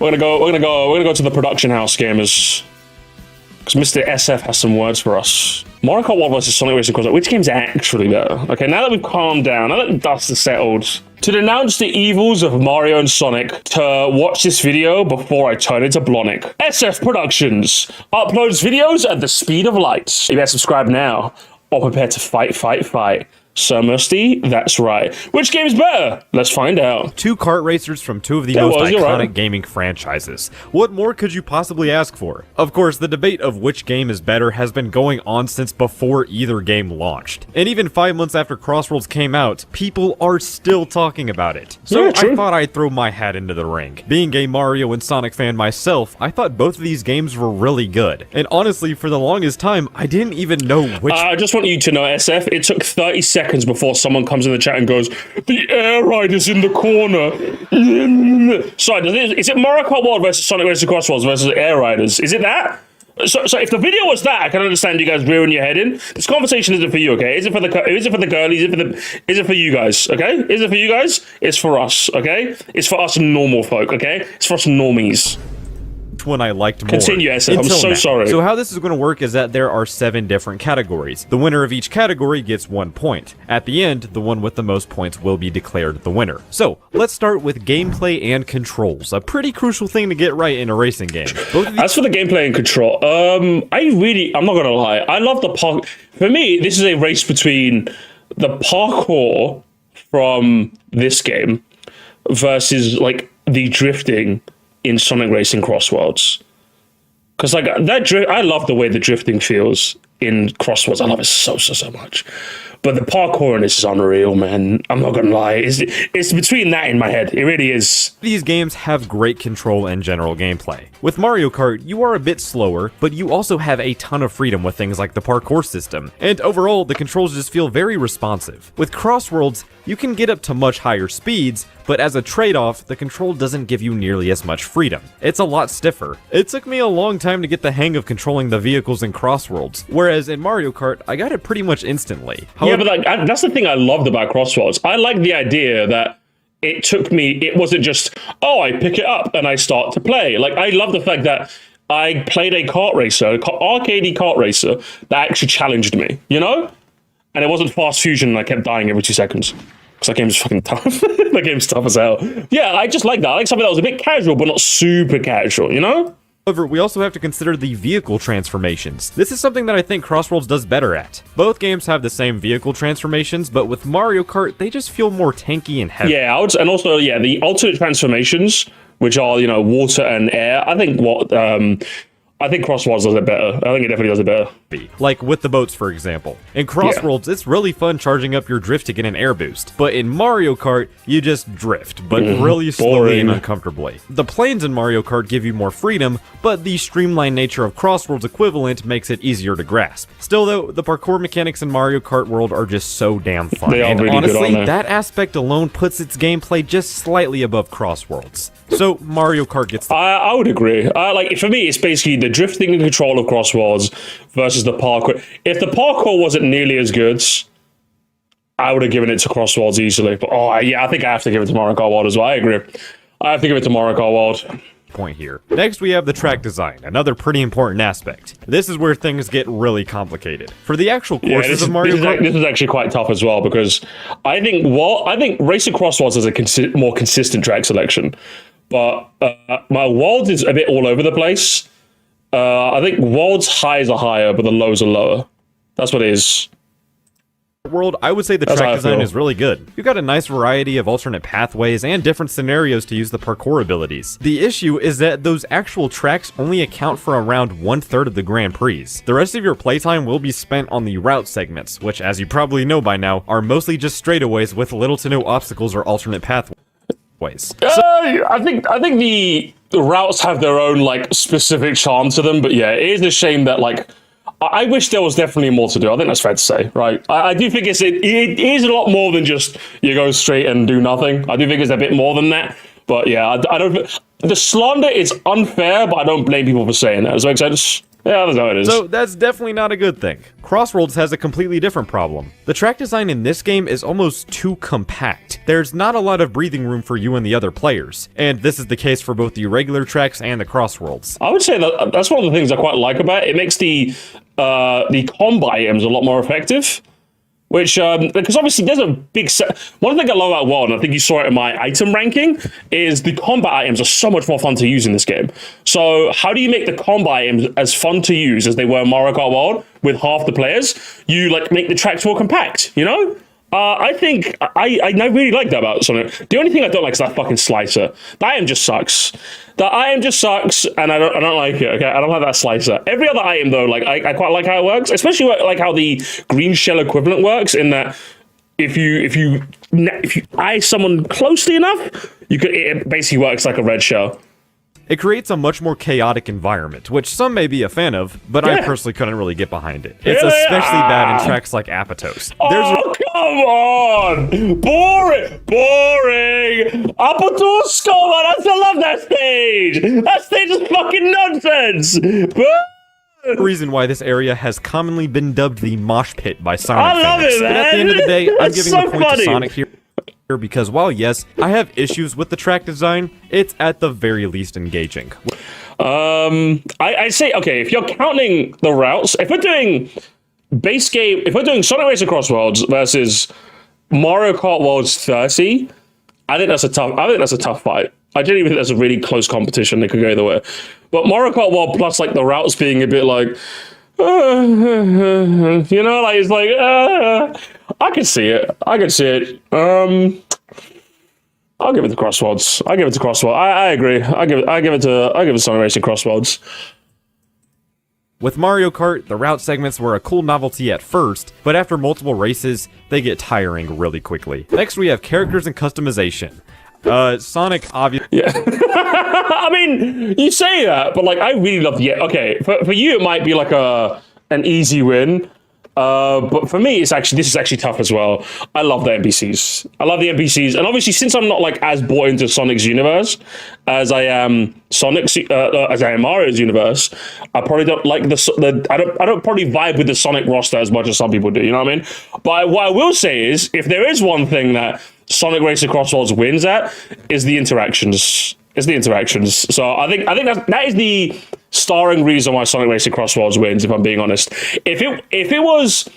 We're gonna go to the production house, gamers. Because Mr. SF has some words for us. Mario Kart 1 versus Sonic Racing Crossroads. Which game's actually better? Okay, now that we've calmed down, now that the dust is settled, to denounce the evils of Mario and Sonic, to watch this video before I turn into Blonic. SF Productions uploads videos at the speed of light. You better subscribe now, or prepare to fight. Sir Moresty, that's right. Which game is better? Let's find out. Two kart racers from two of the most iconic gaming franchises. What more could you possibly ask for? Of course, the debate of which game is better has been going on since before either game launched. And even 5 months after Crossworlds came out, people are still talking about it. So I thought I'd throw my hat into the ring. Being a Mario and Sonic fan myself, I thought both of these games were really good. And honestly, for the longest time, I didn't even know which... I just want you to know, SF, it took 30 seconds before someone comes in the chat and goes, the air rider's in the corner. Sorry, is it Mario Kart World versus Sonic Racing Crossroads versus air riders? Is it that? So if the video was that, I can understand you guys rearing your head in. This conversation isn't for you, okay? Is it for the girlies? Is it for you guys, okay? Is it for you guys? It's for us, okay? It's for us normal folk, okay? It's for us normies. One I liked more. Continue, SF. I'm so sorry. So how this is going to work is that there are 7 different categories. The winner of each category gets 1 point. At the end, the one with the most points will be declared the winner. So let's start with gameplay and controls. A pretty crucial thing to get right in a racing game. As for the gameplay and control, I'm not gonna lie. I love the park. For me, this is a race between the parkour from this game versus like the drifting in Sonic Racing Crossworlds. Because like that I love the way the drifting feels in Crossworlds. I love it so much. But the parkour in this is unreal, man. I'm not gonna lie. It's between that in my head. It really is. These games have great control and general gameplay. With Mario Kart, you are a bit slower, but you also have a ton of freedom with things like the parkour system. And overall, the controls just feel very responsive. With Crossworlds, you can get up to much higher speeds, but as a trade-off, the control doesn't give you nearly as much freedom. It's a lot stiffer. It took me a long time to get the hang of controlling the vehicles in Crossworlds, whereas in Mario Kart, I got it pretty much instantly. However, yeah, but like, that's the thing I loved about Crossworlds. I like the idea that it wasn't just, oh, I pick it up and I start to play. Like, I love the fact that I played a kart racer, an arcadey kart racer that actually challenged me, you know? And it wasn't Fast Fusion and I kept dying every 2 seconds. Because that game's fucking tough. That game's tough as hell. Yeah, I just like that. I like something that was a bit casual, but not super casual, you know? However, we also have to consider the vehicle transformations. This is something that I think Crossworlds does better at. Both games have the same vehicle transformations, but with Mario Kart, they just feel more tanky and heavy. Yeah, and also, yeah, the alternate transformations, which are, you know, water and air, I think Crossworlds does it better. I think it definitely does it better. Like with the boats, for example. In Crossworlds, it's really fun charging up your drift to get an air boost. But in Mario Kart, you just drift, but really slowly and uncomfortably. The planes in Mario Kart give you more freedom, but the streamlined nature of Crossworlds equivalent makes it easier to grasp. Still though, the parkour mechanics in Mario Kart World are just so damn fun. They are and really honestly, good, aren't they? that aspect alone puts its gameplay just slightly above Crossworlds. So Mario Kart gets I would agree. Like, for me, it's basically the drifting and control of Crossworlds versus the parkour. If the parkour wasn't nearly as good, I would have given it to Crossworlds easily. But yeah, I think I have to give it to Mario Kart World as well. I agree. I have to give it to Mario Kart World. Point here. Next, we have the track design, another pretty important aspect. This is where things get really complicated. For the actual courses of Mario Kart, this is actually quite tough as well, because I think Racing Crossworlds is a more consistent track selection, but my World is a bit all over the place. I think World's highs are higher, but the lows are lower. That's what it is. World, I would say the track design is really good. You've got a nice variety of alternate pathways and different scenarios to use the parkour abilities. The issue is that those actual tracks only account for around 1/3 of the Grand Prix. The rest of your playtime will be spent on the route segments, which, as you probably know by now, are mostly just straightaways with little to no obstacles or alternate pathways. I think the routes have their own like specific charm to them, but yeah, it is a shame that like I wish there was definitely more to do. I think that's fair to say, right? I do think it is a lot more than just you go straight and do nothing. I do think it's a bit more than that. But yeah, I don't. The slander is unfair, but I don't blame people for saying that. Does that make sense? Yeah, that's how it is. So that's definitely not a good thing. Crossworlds has a completely different problem. The track design in this game is almost too compact. There's not a lot of breathing room for you and the other players, and this is the case for both the regular tracks and the Crossworlds. I would say that's one of the things I quite like about it. It makes the combat items a lot more effective. Which, because obviously there's a big set. One thing I love about WoW, and I think you saw it in my item ranking, is the combat items are so much more fun to use in this game. So how do you make the combat items as fun to use as they were in Mario Kart World with half the players? You like make the tracks more compact, you know? I think I really like that about Sonic. The only thing I don't like is that fucking slicer. That item just sucks. That item just sucks, and I don't like it. Okay, I don't like that slicer. Every other item though, like I quite like how it works, especially like how the green shell equivalent works. In that, if you eye someone closely enough, it basically works like a red shell. It creates a much more chaotic environment, which some may be a fan of, but I personally couldn't really get behind it. It's especially bad in tracks like Apatos. Come on! Boring! Apatos, come on! I still love that stage! That stage is fucking nonsense! The reason why this area has commonly been dubbed the mosh pit by Sonic I love fans. it, man! But at the end of the day, I'm giving so the point funny. to Sonic here. Because while yes, I have issues with the track design, it's at the very least engaging. I say, okay, if you're counting the routes, if we're doing base game, if we're doing Sonic Racer Crossworlds versus Mario Kart Worlds 30, I think that's a tough fight. I genuinely think that's a really close competition. They could go either way. But Mario Kart World plus like the routes being a bit like, you know, like it's like, I can see it. I'll give it to Crossworlds. I agree. I give it to Sonic Racing Crossworlds. With Mario Kart, the route segments were a cool novelty at first, but after multiple races, they get tiring really quickly. Next, we have characters and customization. Sonic obviously. Yeah. I mean, you say that, but like, I really love the. Okay, for you, it might be like an easy win. But for me, this is actually tough as well. I love the NPCs. And obviously, since I'm not like as bought into Sonic's universe as I am Mario's universe, I probably don't like I don't probably vibe with the Sonic roster as much as some people do. You know what I mean? But what I will say is, if there is one thing that Sonic Racer Crossworlds wins at, is the interactions. So I think that is the starring reason why Sonic Racer Crossworlds wins, if I'm being honest. If it was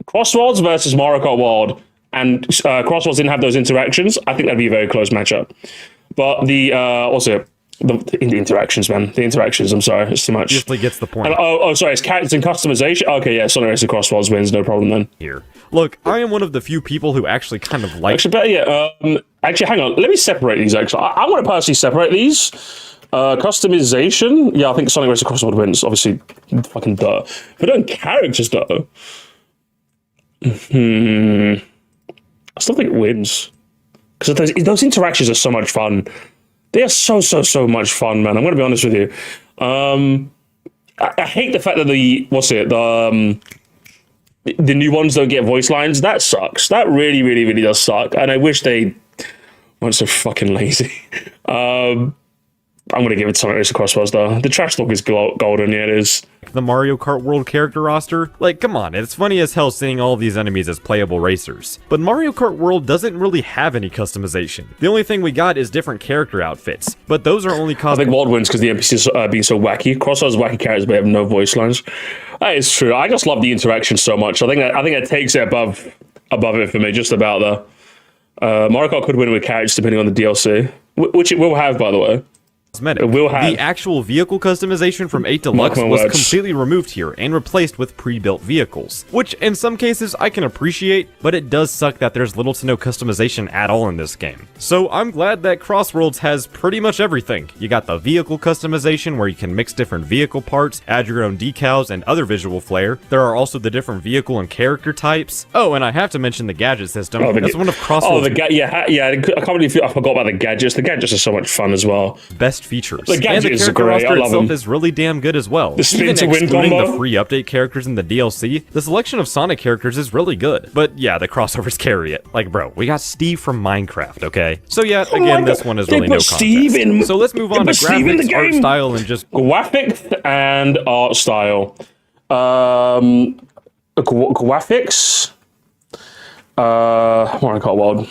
Crossworlds versus Mario Kart World and Crossworlds didn't have those interactions, I think that'd be a very close matchup. But the interactions, man. The interactions, I'm sorry, it's too much. Obviously gets the point. Sorry, it's characters and customization. Okay, yeah, Sonic Racer Crossworlds wins, no problem then. Here. Look, I am one of the few people who actually kind of like... Actually, hang on. Let me separate these, actually. I want to personally separate these. Customization. Yeah, I think Sonic Racer Crossworld wins. Obviously, fucking duh. If we're doing characters, though... I still think it wins. Because those interactions are so much fun. They are so much fun, man. I'm going to be honest with you. I hate the fact that the new ones don't get voice lines. That sucks. That really does suck. And I wish they weren't so fucking lazy. I'm going to give it to Sonic Racer Crossworlds, though. The trash talk is golden, yeah, it is. The Mario Kart World character roster? Like, come on, it's funny as hell seeing all of these enemies as playable racers. But Mario Kart World doesn't really have any customization. The only thing we got is different character outfits, but those are only I think World wins because the NPCs are being so wacky. Crossworlds wacky characters, but they have no voice lines. That is true. I just love the interaction so much. I think that takes it above it for me, just about there. Mario Kart could win with characters depending on the DLC, which it will have, by the way. The actual vehicle customization from 8 Deluxe was completely removed here and replaced with pre-built vehicles, which in some cases I can appreciate, but it does suck that there's little to no customization at all in this game. So I'm glad that Crossworlds has pretty much everything. You got the vehicle customization where you can mix different vehicle parts, add your own decals, and other visual flair. There are also the different vehicle and character types. Oh, and I have to mention the gadget system. That's one of Crossworlds. I can't believe I forgot about the gadgets. The gadgets are so much fun as well. Best best features. The And the gadgets are character great, roster I love itself them. is really damn good as well. The spin Even to win excluding combo. the free update characters in the DLC, the selection of Sonic characters is really good. But yeah, the crossovers carry it. Like, bro, we got Steve from Minecraft, okay? So yeah, Oh my again, God. this one is They really put no Steve contest. in- So let's move on to put Steve in the graphics, art game. style, and just Graphics and art style. Graphics. Mario Kart World.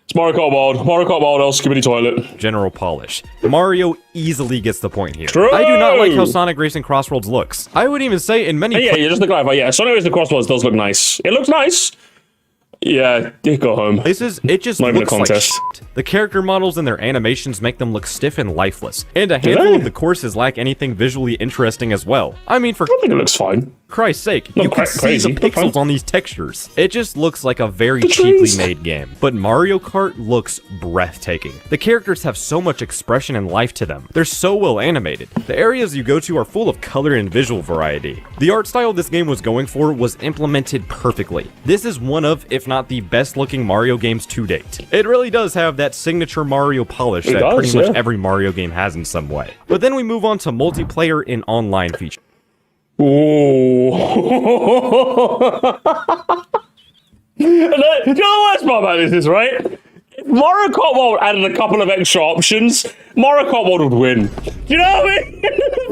It's Mario Kart World. Mario Kart World, else Skibbity Toilet. general polish. Mario easily gets the point here. True. I do not like how Sonic Racing Crossroads looks. I would even say in many Yeah, just the guy. Yeah, Sonic Racing Crossroads does look nice. It looks nice. Yeah, go home. places, it just Not even a looks like contest. shit. The character models and their animations make them look stiff and lifeless, and a handful they? of the courses lack anything visually interesting as well. I mean, for I think it looks fine. Christ's sake, Not you can see the crazy, but fine. pixels on these textures. It just looks like a very The cheaply trees. made game. But Mario Kart looks breathtaking. The characters have so much expression and life to them. They're so well animated. The areas you go to are full of color and visual variety. The art style this game was going for was implemented perfectly. This is one of, if not the best looking Mario games to date. It really does have that signature Mario polish that does, pretty much yeah. every Mario game has in some way. But then we move on to multiplayer and online features. Ooh. You know the worst part about this is, right? If Mario Kart World added a couple of extra options, Mario Kart World would win. Do you know what I mean?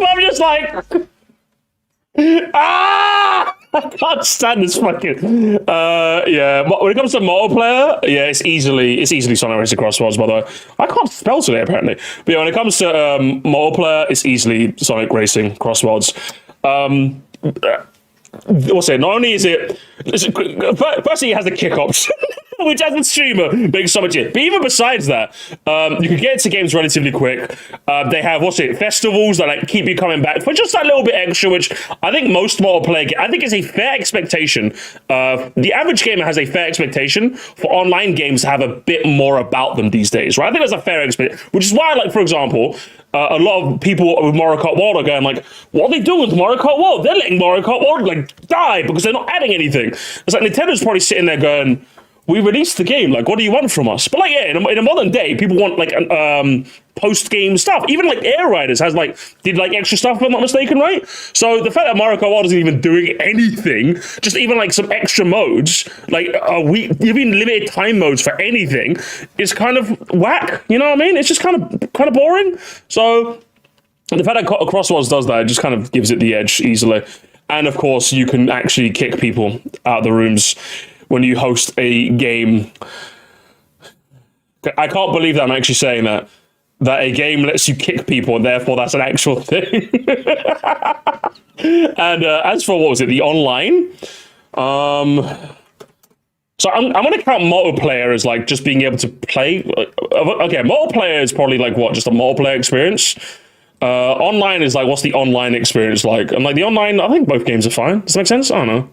I'm just like... I can't stand this fucking... yeah, when it comes to multiplayer, yeah, it's easily Sonic Racing Crossroads, by the way. I can't spell today, apparently. But yeah, when it comes to multiplayer, it's easily Sonic Racing Crossroads. What's it? Not only is it... Firstly, it has the kick option, which as a streamer makes so much it. But even besides that, you can get into games relatively quick. They have, festivals that like keep you coming back for just that little bit extra, which I think most multiplayer... I think is a fair expectation. The average gamer has a fair expectation for online games to have a bit more about them these days, right? I think that's a fair expectation, which is why, like, for example... a lot of people with Mario Kart World are going like, what are they doing with Mario Kart World? They're letting Mario Kart World like die because they're not adding anything. It's like Nintendo's probably sitting there going, we released the game, like, what do you want from us? But like, yeah, in a modern day, people want like post-game stuff. Even like Air Riders did extra stuff, if I'm not mistaken, right? So the fact that Mario Kart World isn't even doing anything, just even like some extra modes, like even limited time modes for anything, is kind of whack. You know what I mean? It's just kind of boring. So the fact that Crossroads does that, it just kind of gives it the edge easily. And of course, you can actually kick people out of the rooms when you host a game. I can't believe that I'm actually saying that a game lets you kick people, and therefore that's an actual thing. And as for, what was it, the online? So I'm going to count multiplayer as like just being able to play. Okay, multiplayer is probably like what, just a multiplayer experience. Online is like, what's the online experience like? And like the online, I think both games are fine. Does that make sense? I don't know.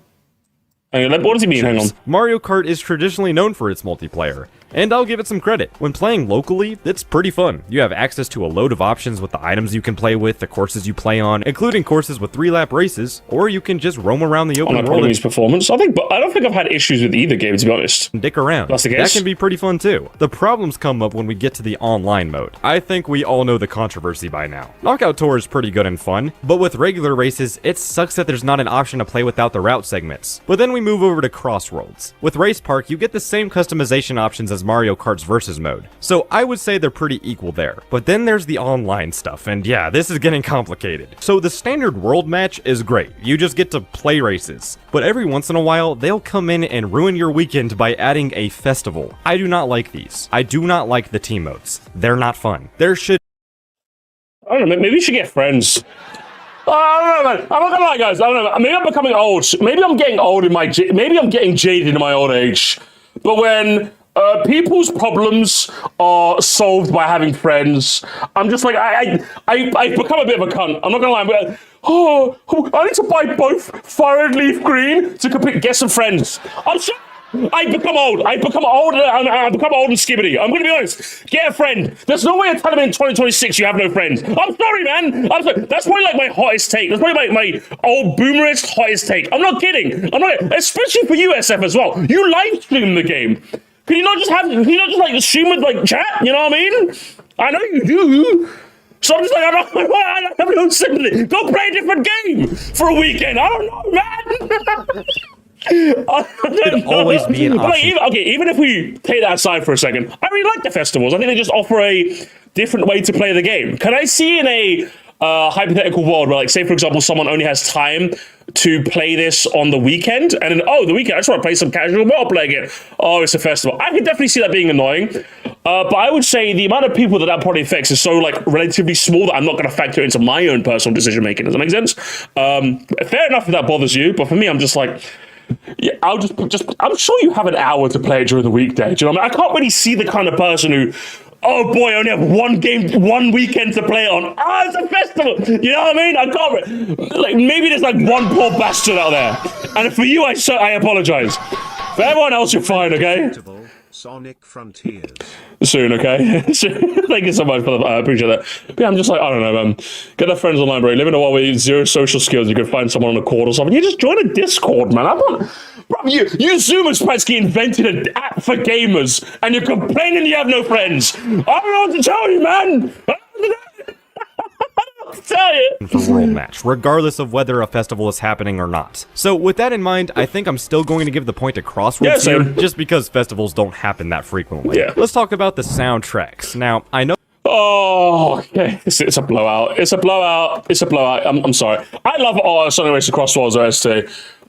What does he mean? Hang on. Mario Kart is traditionally known for its multiplayer, and I'll give it some credit. When playing locally, it's pretty fun. You have access to a load of options with the items you can play with, the courses you play on, including courses with 3-lap races, or you can just roam around the open world and performance. I don't think I've had issues with either game, to be honest. dick around. That's the case. That can be pretty fun too. The problems come up when we get to the online mode. I think we all know the controversy by now. Knockout Tour is pretty good and fun, but with regular races, it sucks that there's not an option to play without the route segments. But then we move over to Crossroads. With Race Park, you get the same customization options as Mario Kart's Versus mode, so I would say they're pretty equal there. But then there's the online stuff, and yeah, this is getting complicated. So the standard world match is great. You just get to play races. But every once in a while, they'll come in and ruin your weekend by adding a festival. I do not like these. I do not like the team modes. They're not fun. There should... I don't know, maybe we should get friends. I don't know, man. I'm not gonna lie, guys. I don't know. Maybe I'm becoming old. Maybe I'm getting old maybe I'm getting jaded in my old age. But when people's problems are solved by having friends, I'm just like, I've become a bit of a cunt. I'm not gonna lie. But, I need to buy both Fire and Leaf Green to get some friends. I become old. I become old and skibbity. I'm going to be honest. Get a friend. There's no way you're telling me in 2026 you have no friends. I'm sorry, man. I'm sorry. That's probably like my hottest take. That's probably my old boomerist hottest take. I'm not kidding. I'm not, especially for you, SF, as well. You live stream the game. Can you not just like stream with like chat? You know what I mean? I know you do. So I'm just like, I don't have no sympathy. Go play a different game for a weekend. I don't know, man. It'd always be an option. Like, even if we take that aside for a second, I really like the festivals. I think they just offer a different way to play the game. Can I see in a hypothetical world where, like, say for example, someone only has time to play this on the weekend, and then the weekend I just want to play some casual multiplayer again. Oh, it's a festival. I can definitely see that being annoying, but I would say the amount of people that probably affects is so like relatively small that I'm not going to factor into my own personal decision making. Does that make sense? Fair enough if that bothers you, but for me, I'm just like, yeah, I'll just. I'm sure you have an hour to play during the weekday. Do you know what I mean? I can't really see the kind of person who, oh boy, I only have one weekend to play it on. Ah, it's a festival. You know what I mean? I can't. Like, maybe there's like one poor bastard out there, and for you, I apologize. For everyone else, you're fine, okay? Sonic Frontiers. Soon, okay? Thank you so much for that. I appreciate that. But yeah, I'm just like, I don't know, man. Get their friends online, bro. Live in a world with zero social skills. You can find someone on a Court or something. You just join a Discord, man. Bro, you Zoomers practically invented an app for gamers, and you're complaining you have no friends. I don't know what to tell you, man. Tell you. For World Match, regardless of whether a festival is happening or not. So with that in mind, I think I'm still going to give the point to Crossroads here, just because festivals don't happen that frequently. Yeah. Let's talk about the soundtracks. Now, I know. Oh, okay. It's a blowout. It's a blowout. It's a blowout. I'm sorry. I love Sonic Racing Crossroads OST,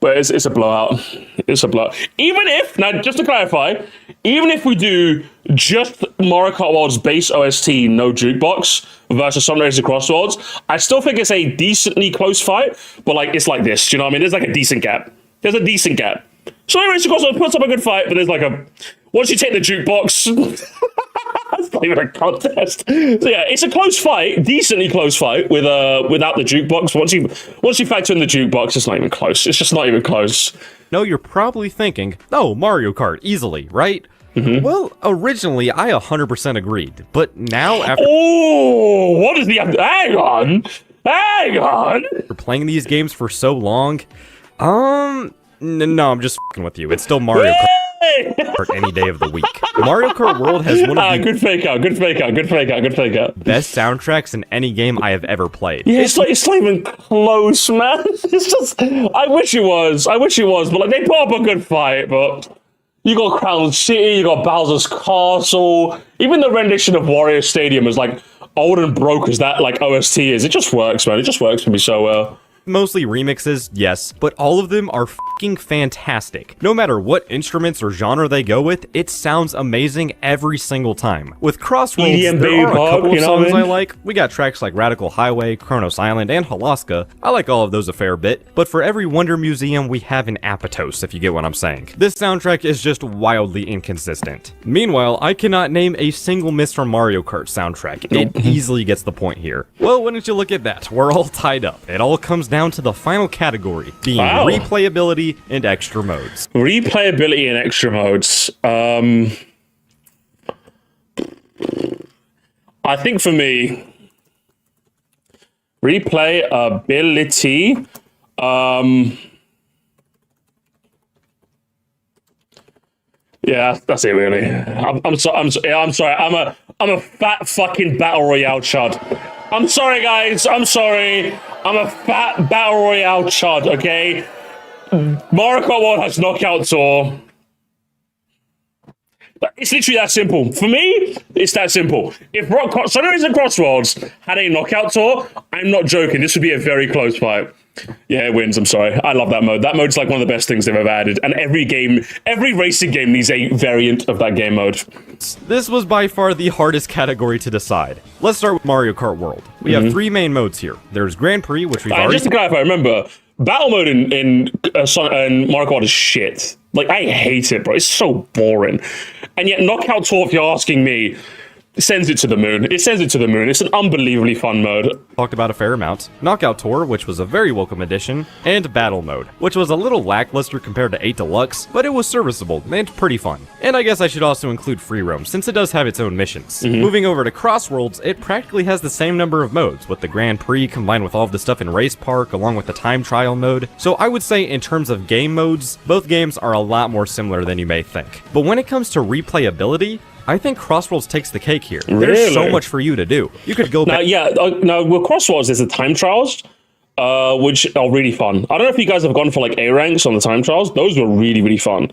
but it's a blowout. It's a blowout. Even if, now just to clarify, even if we do just Mario Kart World's base OST, no jukebox, versus Sonic Racing Crossroads, I still think it's a decently close fight, but like it's like this. Do you know what I mean? There's like a decent gap. There's a decent gap. Sonic Racing Crossroads puts up a good fight, but there's like a, once you take the jukebox, it's not even a contest. So yeah, it's a close fight, decently close fight with without the jukebox. Once you factor in the jukebox, it's not even close. It's just not even close. No, you're probably thinking, oh, Mario Kart, easily, right? Mm-hmm. Well, originally, I 100% agreed, but now after... Oh, what is the... Hang on! After playing these games for so long, no, I'm just f***ing with you. It's still Mario Kart any day of the week. Mario Kart World has one of the good fake out. best soundtracks in any game I have ever played. Yeah, it's not even close, man. It's just... I wish it was, but like they put up a good fight, but... You got Crown City, you got Bowser's Castle, even the rendition of Warrior Stadium is like old and broke as that like OST is. It just works, man. It just works for me so well. Mostly remixes, yes, but all of them are f***ing fantastic. No matter what instruments or genre they go with, it sounds amazing every single time. With Crossroads, there are a couple of songs I like. We got tracks like Radical Highway, Kronos Island, and Halaska. I like all of those a fair bit, but for every Wonder Museum, we have an Apatos, if you get what I'm saying. This soundtrack is just wildly inconsistent. Meanwhile, I cannot name a single miss from Mario Kart soundtrack. It easily gets the point here. Well, wouldn't you look at that? We're all tied up. It all comes down to the final category, being replayability and extra modes. Replayability and extra modes. I think for me, replayability. Yeah, that's it really. I'm sorry. I'm a fat fucking battle royale chud. I'm sorry, guys. I'm sorry. I'm a fat battle royale chud. Okay. Mario Kart World has Knockout Tour. It's literally that simple. For me, it's that simple. If Sonic Racing Crossroads had a Knockout Tour, I'm not joking. This would be a very close fight. Yeah, it wins. I'm sorry. I love that mode. That mode's like one of the best things they've ever added. And every racing game needs a variant of that game mode. This was by far the hardest category to decide. Let's start with Mario Kart World. We have three main modes here. There's Grand Prix, which we've already... Just to clarify, remember, battle mode in Mario Kart is shit. Like, I hate it, bro. It's so boring. And yet, Knockout Tour, if you're asking me, sends it to the moon. It sends it to the moon. It's an unbelievably fun mode. Talked about a fair amount. Knockout Tour, which was a very welcome addition, and Battle Mode, which was a little lackluster compared to 8 Deluxe, but it was serviceable and pretty fun. And I guess I should also include Free Roam, since it does have its own missions. Moving over to Crossworlds, it practically has the same number of modes, with the Grand Prix combined with all of the stuff in Race Park, along with the Time Trial mode. So I would say in terms of game modes, both games are a lot more similar than you may think. But when it comes to replayability, I think Crossroads takes the cake here. There's so much for you to do. You could go back. Now with Crossroads, there's the time trials, which are really fun. I don't know if you guys have gone for like A ranks on the time trials. Those were really, really fun.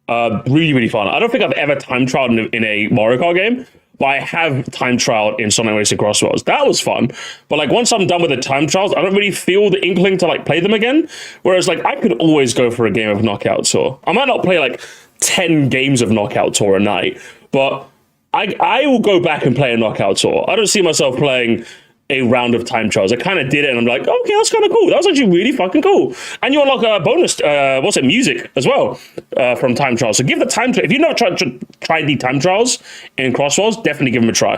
Really fun. I don't think I've ever time trialed in a Mario Kart game, but I have time trialed in Sonic Racing Crossroads. That was fun. But like once I'm done with the time trials, I don't really feel the inkling to like play them again. Whereas like I could always go for a game of Knockout Tour. I might not play like 10 games of Knockout Tour a night, but I will go back and play a Knockout Tour. I don't see myself playing a round of time trials. I kind of did it and I'm like, okay, that's kind of cool. That was actually really fucking cool. And you unlock a bonus, music as well from time trials. So give the time trial. If you've never tried the time trials in Crossroads, definitely give them a try.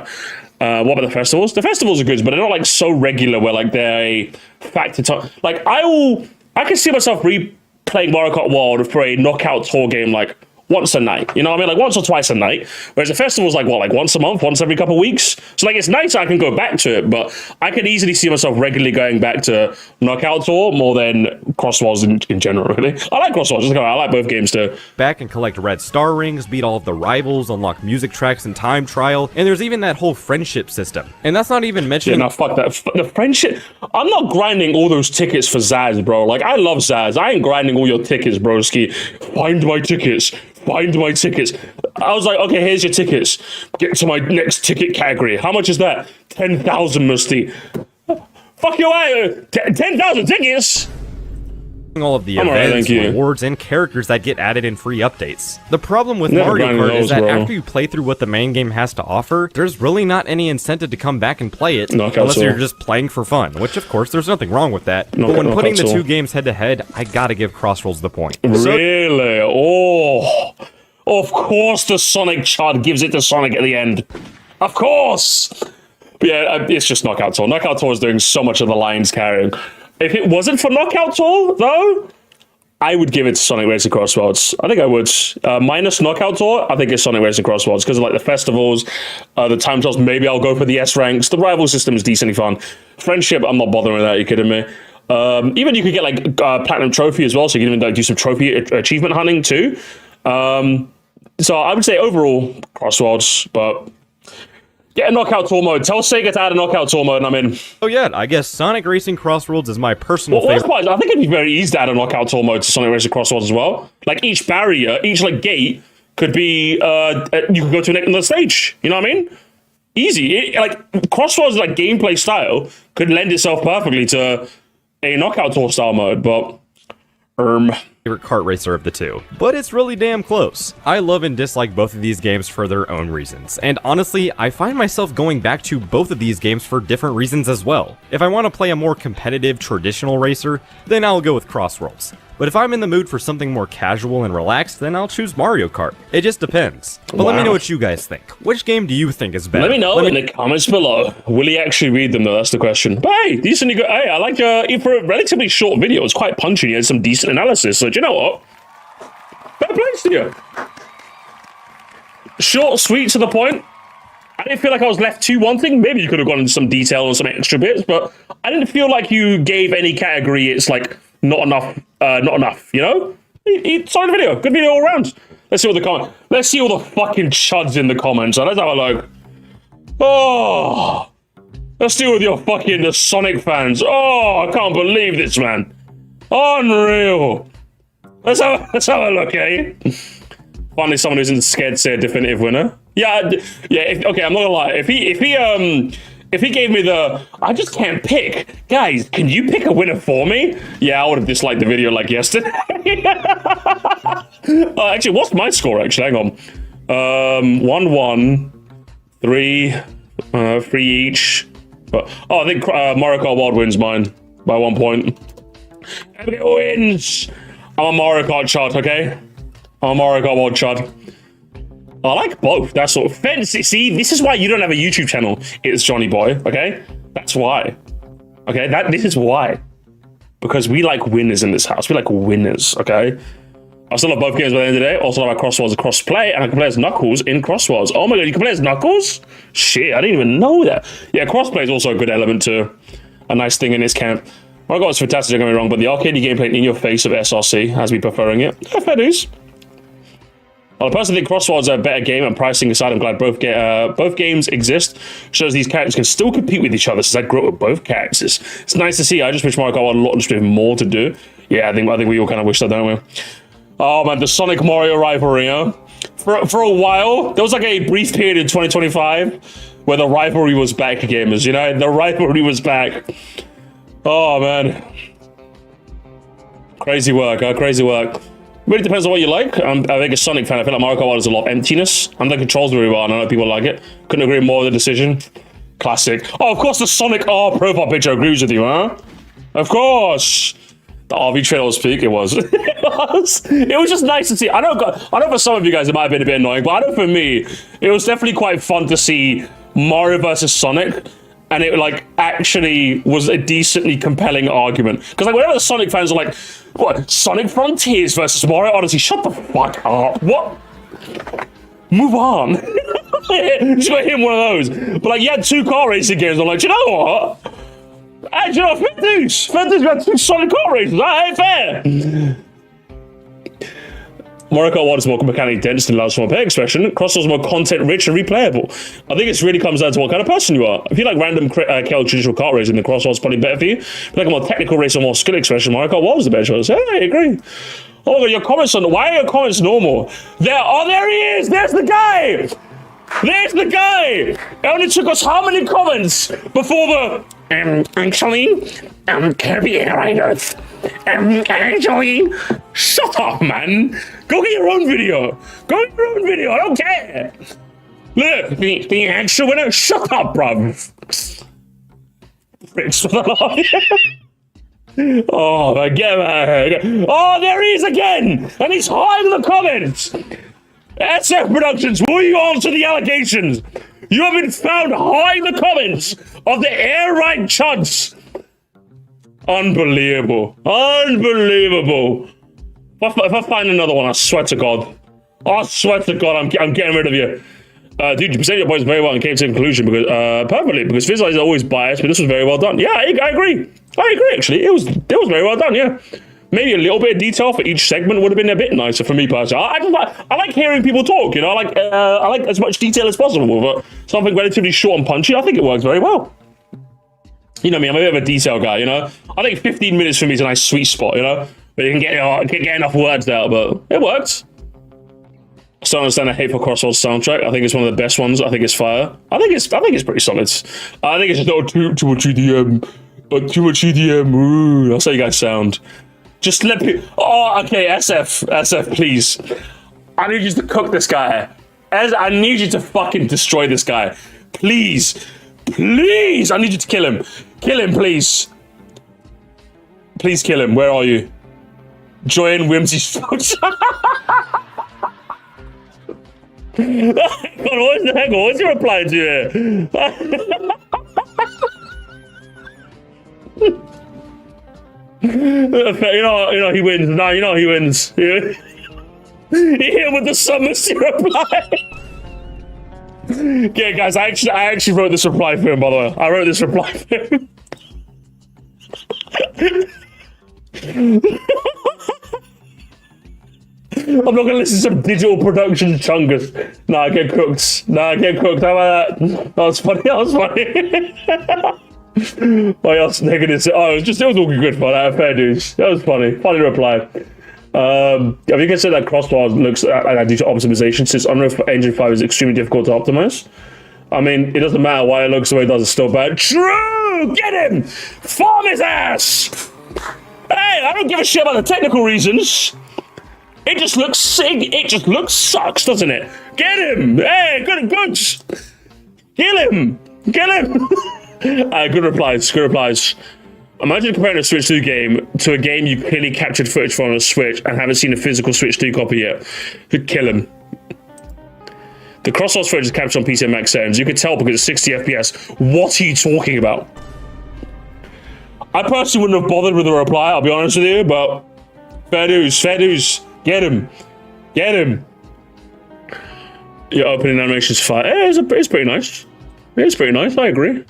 What about the festivals? The festivals are good, but they're not like so regular where like they're a factor time. Like I can see myself replaying Mario Kart World for a Knockout Tour game like once a night, you know what I mean? Like once or twice a night. Whereas a festival's like what, like once a month, once every couple of weeks. So like it's nice I can go back to it, but I can easily see myself regularly going back to Knockout Tour more than Crossroads in general, really. I like Crossroads, I like both games too. Back and collect red star rings, beat all of the rivals, unlock music tracks in time trial, and there's even that whole friendship system. And that's not even mentioning— Yeah, no, fuck that. The friendship. I'm not grinding all those tickets for Zaz, bro. Like, I love Zaz. I ain't grinding all your tickets, broski. Find my tickets. Find my tickets. I was like, okay, here's your tickets. Get to my next ticket category. How much is that? 10,000, Moresty. Fuck your eye. 10,000 tickets? all of the events, rewards, and characters that get added in free updates. The problem with Mario Kart is that after you play through what the main game has to offer, there's really not any incentive to come back and play it unless you're just playing for fun, which of course there's nothing wrong with that. But when putting the two games head to head, I gotta give Crossroads the point. Really? Oh, of course the Sonic Chud gives it to Sonic at the end. Of course! But yeah, it's just Knockout Tour. Knockout Tour is doing so much of the lines carrying. If it wasn't for Knockout Tour, though, I would give it to Sonic Racing Crossroads. I think I would. Minus Knockout Tour, I think it's Sonic Racing Crossroads because of like the festivals, the time trials. Maybe I'll go for the S ranks. The rival system is decently fun. Friendship, I'm not bothering with that. Are you kidding me? Even you could get like platinum trophy as well, so you can even like do some trophy achievement hunting too. So I would say overall Crossroads, but get a Knockout Tour mode. Tell Sega to add a Knockout Tour mode and I'm in. Oh yeah, I guess Sonic Racing Crossroads is my personal favorite. I think it'd be very easy to add a Knockout Tour mode to Sonic Racing Crossroads as well. Like each barrier, each like gate could be, you could go to another stage. You know what I mean? Easy. Like Crossroads like gameplay style could lend itself perfectly to a Knockout Tour style mode, but favorite kart racer of the two, but it's really damn close. I love and dislike both of these games for their own reasons, and honestly, I find myself going back to both of these games for different reasons as well. If I want to play a more competitive, traditional racer, then I'll go with Crossroads. But if I'm in the mood for something more casual and relaxed, then I'll choose Mario Kart. It just depends. But let me know what you guys think. Which game do you think is better? Let me know in the comments below. Will he actually read them though? That's the question. But hey, decently good. Hey, I like for a relatively short video, it's quite punchy. He had some decent analysis. So do you know what? Better place to you. Short, sweet, to the point. I didn't feel like I was left too wanting. Maybe you could have gone into some detail or some extra bits, but I didn't feel like you gave any category. It's like not enough, you know? Solid video. Good video all around. Let's see what the comment. Let's see all the fucking chuds in the comments. Let's have a look. Oh, let's deal with your fucking Sonic fans. Oh, I can't believe this, man. Unreal. Let's have a look, eh? Finally, someone who's scared to say a definitive winner. Yeah. Okay, I'm not gonna lie. If he gave me the, I just can't pick. Guys, can you pick a winner for me? Yeah, I would have disliked the video like yesterday. Actually, what's my score, actually? Hang on. 1-1, 3 each. But, I think Mario Kart World wins mine by 1 point. It wins. I'm a Mario Kart chud, okay? I'm a Mario Kart World chud. I like both. That's sort of fancy. See, this is why you don't have a YouTube channel. It's Johnny Boy, okay? That's why. Okay, this is why. Because we like winners in this house. We like winners, okay? I still love both games by the end of the day. Also love my Crossroads and cross-play, and I can play as Knuckles in Crossroads. Oh my god, you can play as Knuckles? Shit, I didn't even know that. Yeah, crossplay is also a good element to a nice thing in this camp. My god, it's fantastic, don't get me wrong, but the arcade gameplay in your face of SRC has me preferring it. Yeah, fair dues. I personally think Crossworld's a better game, and pricing aside, I'm glad both games exist. Shows these characters can still compete with each other since I grew up with both characters. It's nice to see. I just wish Mario Kart had a lot just more to do. Yeah, I think we all kind of wish that, don't we? Oh man, the Sonic Mario rivalry, huh? For a while, there was like a brief period in 2025 where the rivalry was back, gamers. You know, the rivalry was back. Oh man, crazy work, huh? Crazy work. Really depends on what you like. I'm a big Sonic fan. I feel like Mario Kart has a lot of emptiness. And the controls very well, and I know people like it. Couldn't agree more with the decision. Classic. Oh, of course the Sonic R profile picture agrees with you, huh? Of course. The RV trailer was peak. It was. It was just nice to see. I know for some of you guys it might have been a bit annoying, but I know for me, it was definitely quite fun to see Mario versus Sonic. And it like actually was a decently compelling argument. Because like whenever the Sonic fans are like, what, Sonic Frontiers versus Mario Odyssey? Shut the fuck up. What? Move on. Just got him one of those. But like you had 2 car racing games. I'm like, you know what? Hey, you know, Fentus got 2 Sonic car races. That ain't fair. Mario Kart 1 is more mechanically dense than allows for more expression. Crossworld is more content-rich and replayable. I think it really comes down to what kind of person you are. If you like random traditional kart racing, then Crossworld is probably better for you. If you like a more technical race or more skill expression, Mario Kart 1 was the better choice. Yeah, I agree. Oh my god, your comments on why are your comments normal? There he is! There's the guy! There's the guy! It only took us how many comments before the actually, Kirby Riders. Actually, shut up, man. Go get your own video. Go get your own video. I don't care. Look, the actual winner. Shut up, bruv. Oh, man, get him out of here. Oh, there he is again, and he's hiding the comments. SF Productions, will you answer the allegations? You have been found hiding the comments of the air ride chuds. Unbelievable. Unbelievable. If I find another one, I swear to God. I swear to God, I'm getting rid of you. Dude, you presented your points very well and came to a conclusion because, perfectly, because Fizzle is always biased, but this was very well done. Yeah, I agree. I agree, actually. It was very well done, yeah. Maybe a little bit of detail for each segment would have been a bit nicer for me personally. I like hearing people talk, you know. I like as much detail as possible, but something relatively short and punchy, I think it works very well. You know me, I'm a bit of a detail guy, you know. I think 15 minutes for me is a nice sweet spot, you know. But you can get enough words out, but it works. I still understand the hate for Crossworld's soundtrack. I think it's one of the best ones. I think it's fire. I think it's pretty solid. I think it's just too much EDM. Too much EDM. Ooh, that's how you guys sound. Just let me. Oh, okay, SF, please. I need you to cook this guy. I need you to fucking destroy this guy. Please. Please, I need you to kill him. Kill him, please. Please kill him. Where are you? Join Whimsy Strokes. What's your reply to it? You know he wins. No, you know he wins. Here with the submissy reply. Yeah, guys, I actually wrote this reply for him, by the way. I wrote this reply for him. I'm not gonna listen to some digital production chungus. Nah, I get cooked. How about that? That was funny. My else negative. Oh, it was all good for that. Fair dues. That was funny. Funny reply. Have you guys said that Crossworld looks due to optimization since Unreal Engine 5 is extremely difficult to optimize? I mean, it doesn't matter why it looks the way it does, it's still bad. True! Get him! Farm his ass! Hey, I don't give a shit about the technical reasons. It just looks sick. It just looks sucks, doesn't it? Get him! Hey, good. Kill him! Good replies. Imagine comparing a Switch 2 game to a game you clearly captured footage from on a Switch and haven't seen a physical Switch 2 copy yet. You'd kill him. The Crossworld footage is captured on PC and Max settings. You could tell because it's 60 FPS. What are you talking about? I personally wouldn't have bothered with a reply, I'll be honest with you, but fair dues. Get him. Your opening animation's fire. It's pretty nice. I agree.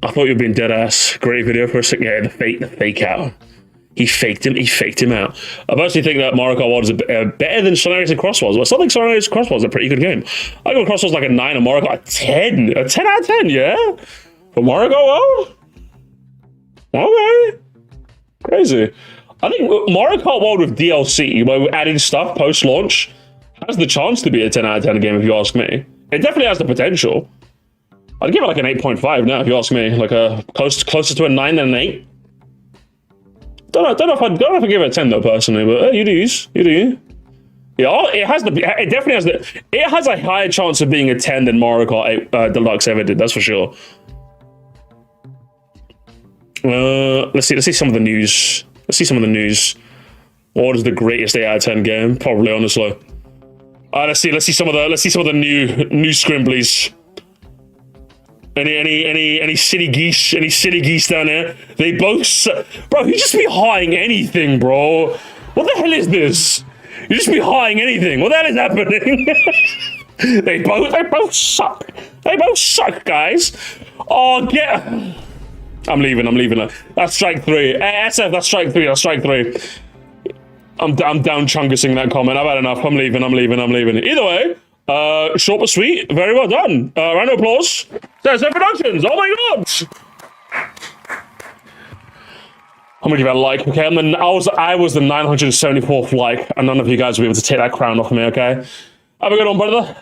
I thought you were being dead ass. Great video for a second. Yeah, the fake out. He faked him. He faked him out. I personally think that Mario Kart World is better than Sonic Racing Cross was. But I still think Sonic Racing Cross was a pretty good game. I go Cross was like a 9 and Mario Kart a 10. A 10 out of 10, yeah? For Mario Kart World? Okay. Crazy. I think Mario Kart World with DLC, where we're adding stuff post-launch, has the chance to be a 10 out of 10 game, if you ask me. It definitely has the potential. I'd give it like an 8.5 now, if you ask me. Like closer to a 9 than an 8. Don't know if I'd give it a 10 though, personally, but you do you. Yeah, it definitely has it has a higher chance of being a 10 than Mario Kart 8 Deluxe ever did, that's for sure. Let's see some of the news. What is the greatest 8 out of 10 game? Probably, honestly. Let's see some of the new scrimblies. Any city geese down there? They both, bro. You just be hiring anything, bro. What the hell is this? You just be hiring anything. What the hell is happening? they both suck. They both suck, guys. Oh, I'm leaving. That's strike 3. SF, that's strike 3. That's strike 3. I'm down chunkusing that comment. I've had enough. I'm leaving. Either way. Short but sweet, very well done. Round of applause. There's their productions. Oh my god! I'm gonna give it a like, okay? I was the 974th like, and none of you guys will be able to take that crown off me, okay? Have a good one, brother.